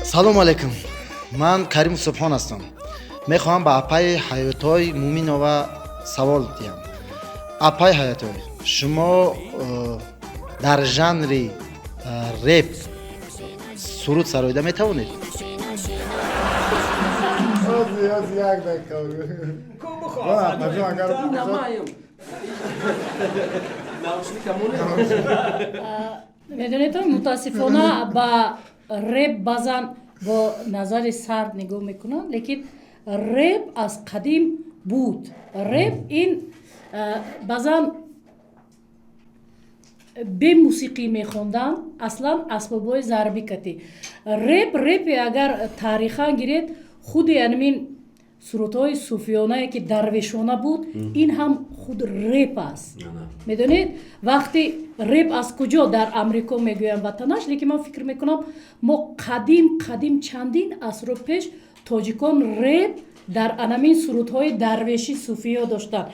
салому алайкум. Ман Каримов Субҳон ҳастам. Мехоҳам ба апай Ҳаётой Муминова савол диҳам. Апай Ҳаётой, шумо дар жанри реп суруд сароида метавонед? медонед мутаассифона ба реп баъзан бо назари сард нигоҳ мекунанд, лекин реп аз қадим буд. Реп ин баъзан бе мусиқӣ мехондан, аслан асбобҳои зарбӣ кати. Репи агар таърихан гиред, худи анмин сурудҳои суфиёнае ки дарвешона буд, ин ҳам худ реп аст. Медонед, вақти реп аз куҷо дар Амрико мегӯям ватанаш, лекин ман фикр мекунам мо қадим чандин асру пеш тоҷикон реп дар анамин сурудҳои дарвеши суфиё доштанд.